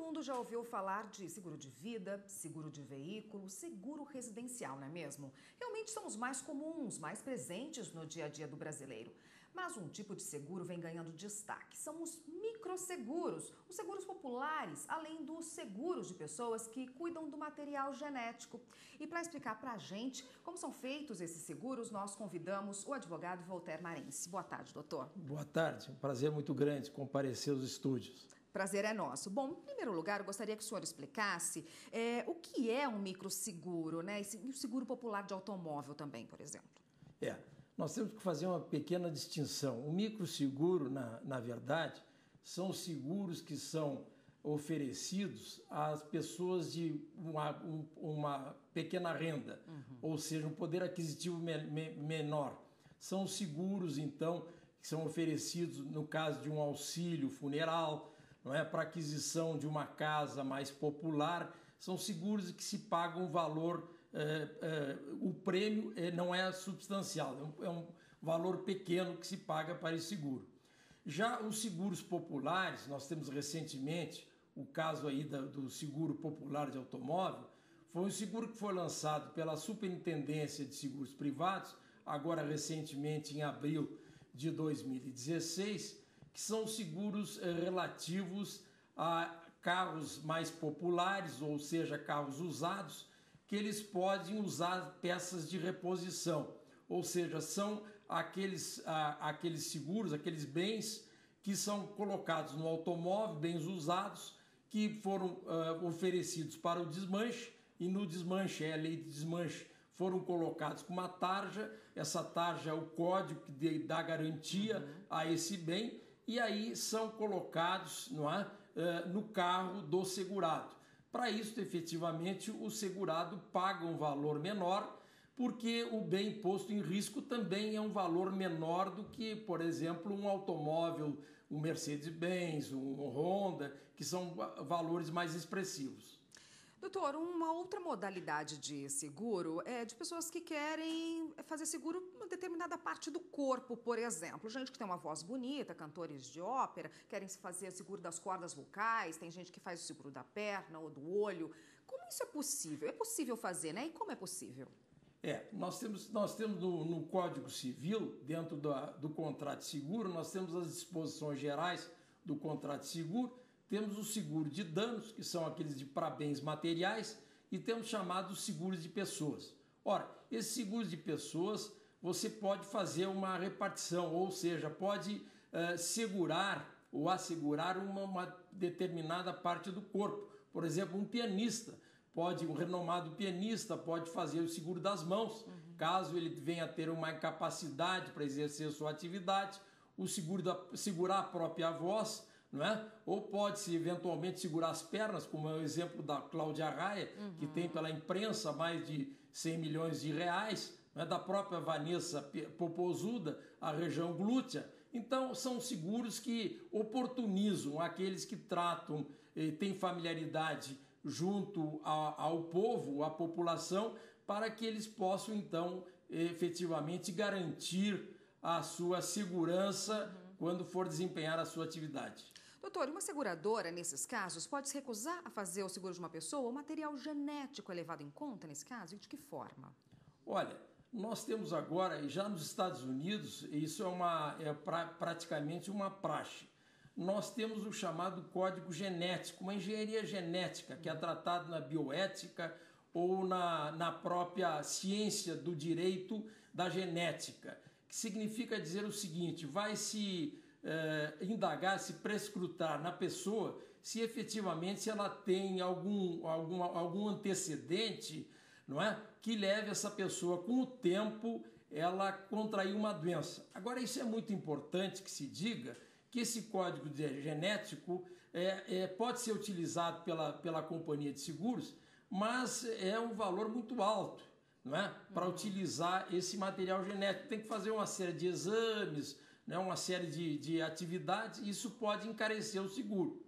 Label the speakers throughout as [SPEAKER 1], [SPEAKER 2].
[SPEAKER 1] mundo já ouviu falar de seguro de vida, seguro de veículo, seguro residencial, não é mesmo? Realmente são os mais comuns, mais presentes no dia a dia do brasileiro. Mas um tipo de seguro vem ganhando destaque. São os microseguros, os seguros populares, além dos seguros de pessoas que cuidam do material genético. E para explicar para a gente como são feitos esses seguros, nós convidamos o advogado Voltaire Marense. Boa tarde, doutor.
[SPEAKER 2] Boa tarde, um prazer muito grande comparecer aos estúdios.
[SPEAKER 1] Prazer é nosso. Bom, em primeiro lugar, eu gostaria que o senhor explicasse o que é um microseguro, né? E o seguro popular de automóvel também, por exemplo.
[SPEAKER 2] Nós temos que fazer uma pequena distinção. O microseguro, na verdade, são seguros que são oferecidos às pessoas de uma pequena renda, ou seja, um poder aquisitivo menor. São seguros, então, que são oferecidos no caso de um auxílio funeral, não é, para aquisição de uma casa mais popular. São seguros que se pagam um valor, o prêmio não é substancial, é um valor pequeno que se paga para esse seguro. Já os seguros populares, nós temos recentemente o caso aí do seguro popular de automóvel. Foi um seguro que foi lançado pela Superintendência de Seguros Privados, agora recentemente em abril de 2016, que são seguros relativos a carros mais populares, ou seja, carros usados, que eles podem usar peças de reposição, ou seja, são aqueles seguros, aqueles bens que são colocados no automóvel, bens usados, que foram oferecidos para o desmanche, e no desmanche, a lei de desmanche, foram colocados com uma tarja. Essa tarja é o código que dá garantia a esse bem, e aí são colocados, não é, no carro do segurado. Para isso, efetivamente, o segurado paga um valor menor, porque o bem posto em risco também é um valor menor do que, por exemplo, um automóvel, um Mercedes-Benz, um Honda, que são valores mais expressivos.
[SPEAKER 1] Doutor, uma outra modalidade de seguro é de pessoas que querem fazer seguro em uma determinada parte do corpo, por exemplo. Gente que tem uma voz bonita, cantores de ópera, querem fazer seguro das cordas vocais, tem gente que faz o seguro da perna ou do olho. Como isso é possível? É possível fazer, né? E como é possível?
[SPEAKER 2] Nós temos no Código Civil, dentro do contrato de seguro, nós temos as disposições gerais do contrato de seguro. Temos o seguro de danos, que são aqueles para bens materiais, e temos chamados seguros de pessoas. Ora, esses seguros de pessoas, você pode fazer uma repartição, ou seja, pode segurar ou assegurar uma determinada parte do corpo. Por exemplo, um pianista, um renomado pianista pode fazer o seguro das mãos, caso ele venha a ter uma incapacidade para exercer a sua atividade, o segurar a própria voz, não é? Ou pode-se eventualmente segurar as pernas, como é o exemplo da Cláudia Raia, que tem pela imprensa mais de 100 milhões de reais, não é? Da própria Vanessa Popozuda, a região glútea. Então são seguros que oportunizam aqueles que tratam, têm familiaridade junto ao povo, à população, para que eles possam então efetivamente garantir a sua segurança quando for desempenhar a sua atividade.
[SPEAKER 1] Doutor, uma seguradora, nesses casos, pode se recusar a fazer o seguro de uma pessoa? O material genético é levado em conta nesse caso? E de que forma?
[SPEAKER 2] Olha, nós temos agora, e já nos Estados Unidos, isso praticamente uma praxe. Nós temos o chamado código genético, uma engenharia genética, que é tratado na bioética ou na própria ciência do direito da genética, que significa dizer o seguinte: vai se indagar, se prescrutar na pessoa se efetivamente ela tem algum antecedente, não é, que leve essa pessoa, com o tempo, ela contrair uma doença. Agora, isso é muito importante que se diga, que esse código genético pode ser utilizado pela companhia de seguros, mas é um valor muito alto, não é? Para utilizar esse material genético. Tem que fazer uma série de exames, né? Uma série de atividades, e isso pode encarecer o seguro.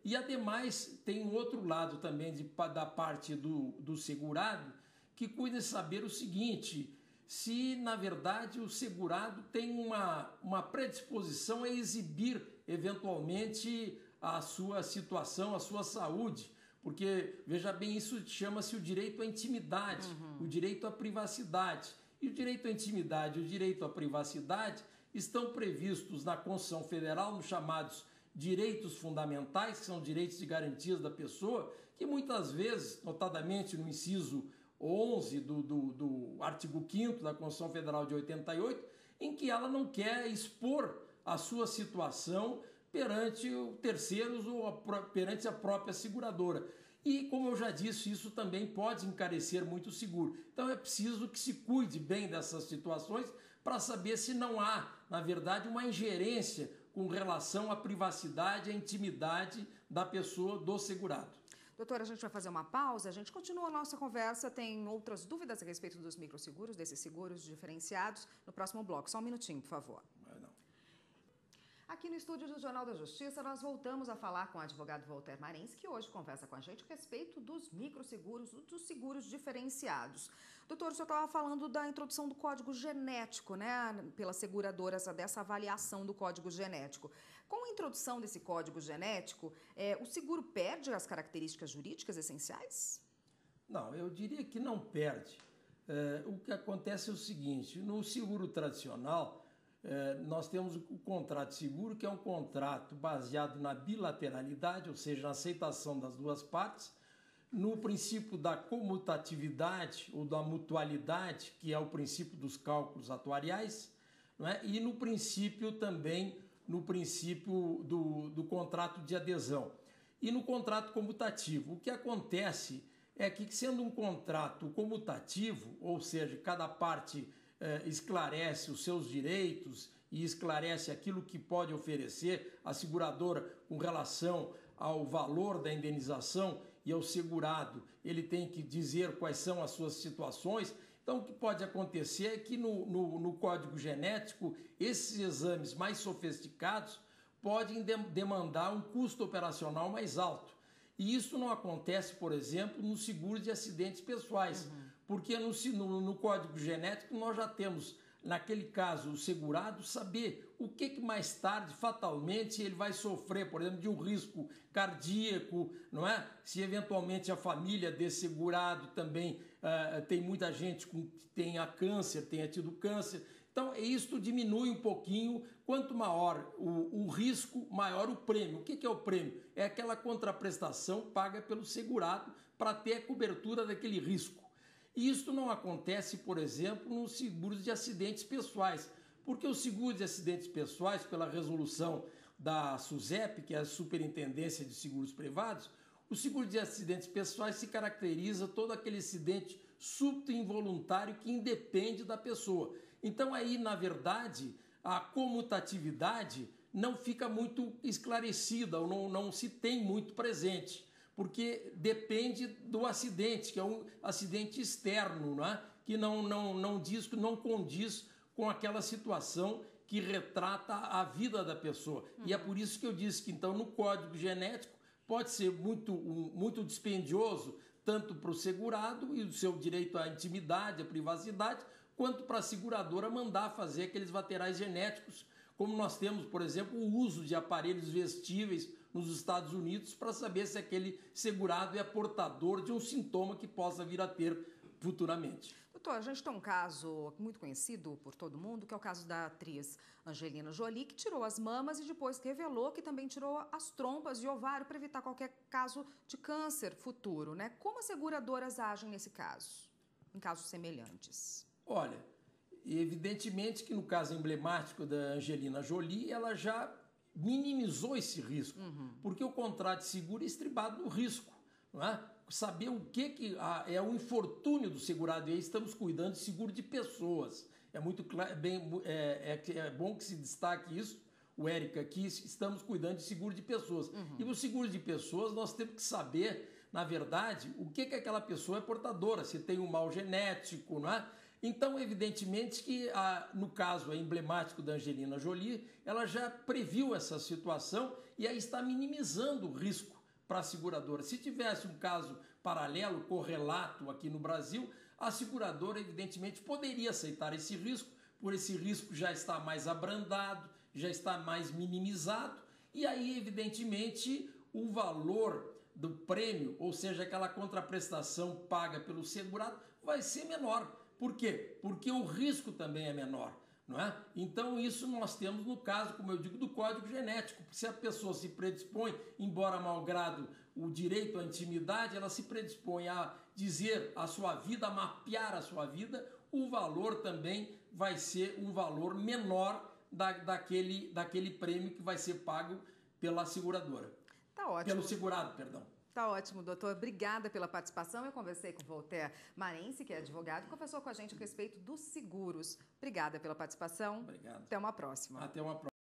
[SPEAKER 2] E, ademais, tem um outro lado também da parte do segurado, que cuida de saber o seguinte: se, na verdade, o segurado tem uma predisposição a exibir, eventualmente, a sua situação, a sua saúde. Porque, veja bem, isso chama-se o direito à intimidade, o direito à privacidade. E o direito à intimidade e o direito à privacidade estão previstos na Constituição Federal, nos chamados direitos fundamentais, que são direitos e garantias da pessoa, que muitas vezes, notadamente no inciso 11 do artigo 5º da Constituição Federal de 88, em que ela não quer expor a sua situação perante terceiros ou perante a própria seguradora. E, como eu já disse, isso também pode encarecer muito o seguro. Então é preciso que se cuide bem dessas situações para saber se não há, na verdade, uma ingerência com relação à privacidade e à intimidade da pessoa, do segurado.
[SPEAKER 1] Doutora, a gente vai fazer uma pausa, a gente continua a nossa conversa, tem outras dúvidas a respeito dos microseguros, desses seguros diferenciados, no próximo bloco. Só um minutinho, por favor. Aqui no estúdio do Jornal da Justiça, nós voltamos a falar com o advogado Walter Marins, que hoje conversa com a gente a respeito dos microseguros, dos seguros diferenciados. Doutor, o senhor estava falando da introdução do código genético, né, pelas seguradoras, dessa avaliação do código genético. Com a introdução desse código genético, o seguro perde as características jurídicas essenciais?
[SPEAKER 2] Não, eu diria que não perde. O que acontece é o seguinte, no seguro tradicional, nós temos o contrato de seguro, que é um contrato baseado na bilateralidade, ou seja, na aceitação das duas partes, no princípio da comutatividade ou da mutualidade, que é o princípio dos cálculos atuariais, não é? E no princípio também, no princípio do contrato de adesão. E no contrato comutativo, o que acontece é que, sendo um contrato comutativo, ou seja, cada parte esclarece os seus direitos e esclarece aquilo que pode oferecer a seguradora com relação ao valor da indenização, e ao segurado ele tem que dizer quais são as suas situações. Então, o que pode acontecer é que no código genético, esses exames mais sofisticados podem demandar um custo operacional mais alto. E isso não acontece, por exemplo, no seguro de acidentes pessoais, porque no código genético nós já temos, naquele caso, o segurado saber o que mais tarde, fatalmente, ele vai sofrer, por exemplo, de um risco cardíaco, não é? Se eventualmente a família desse segurado também tem muita gente que tenha câncer, tenha tido câncer. Então, isso diminui um pouquinho. Quanto maior o risco, maior o prêmio. O que é o prêmio? É aquela contraprestação paga pelo segurado para ter a cobertura daquele risco. E isso não acontece, por exemplo, nos seguros de acidentes pessoais, porque o seguro de acidentes pessoais, pela resolução da SUSEP, que é a Superintendência de Seguros Privados, o seguro de acidentes pessoais se caracteriza todo aquele acidente súbito e involuntário que independe da pessoa. Então aí, na verdade, a comutatividade não fica muito esclarecida, ou não se tem muito presente, porque depende do acidente, que é um acidente externo, não é? Que não condiz com aquela situação que retrata a vida da pessoa. E é por isso que eu disse que, então, no código genético pode ser muito dispendioso, tanto para o segurado e o seu direito à intimidade, à privacidade, quanto para a seguradora mandar fazer aqueles laterais genéticos, como nós temos, por exemplo, o uso de aparelhos vestíveis nos Estados Unidos para saber se aquele segurado é portador de um sintoma que possa vir a ter futuramente.
[SPEAKER 1] Doutor, a gente tem um caso muito conhecido por todo mundo, que é o caso da atriz Angelina Jolie, que tirou as mamas e depois revelou que também tirou as trompas e ovário para evitar qualquer caso de câncer futuro, né? Como as seguradoras agem nesse caso, em casos semelhantes?
[SPEAKER 2] Olha, evidentemente que no caso emblemático da Angelina Jolie, ela já minimizou esse risco, porque o contrato de seguro é estribado no risco, não é? Saber o que é o infortúnio do segurado, e aí estamos cuidando de seguro de pessoas. É muito claro, é bom que se destaque isso, o Érica, aqui estamos cuidando de seguro de pessoas. E no seguro de pessoas nós temos que saber, na verdade, o que aquela pessoa é portadora, se tem um mal genético, não é? Então, evidentemente que, no caso emblemático da Angelina Jolie, ela já previu essa situação e aí está minimizando o risco para a seguradora. Se tivesse um caso paralelo, correlato aqui no Brasil, a seguradora, evidentemente, poderia aceitar esse risco, por esse risco já está mais abrandado, já está mais minimizado, E aí, evidentemente, o valor do prêmio, ou seja, aquela contraprestação paga pelo segurado, vai ser menor. Por quê? Porque o risco também é menor. Não é? Então isso nós temos no caso, como eu digo, do código genético. Se a pessoa se predispõe, embora malgrado o direito à intimidade, ela se predispõe a dizer a sua vida, a mapear a sua vida, o valor também vai ser um valor menor daquele prêmio que vai ser pago pela seguradora.
[SPEAKER 1] Tá ótimo.
[SPEAKER 2] Pelo segurado, perdão.
[SPEAKER 1] Tá ótimo, doutor. Obrigada pela participação. Eu conversei com o Voltaire Marense, que é advogado, e conversou com a gente a respeito dos seguros. Obrigada pela participação.
[SPEAKER 2] Obrigado.
[SPEAKER 1] Até uma próxima.
[SPEAKER 2] Até uma próxima.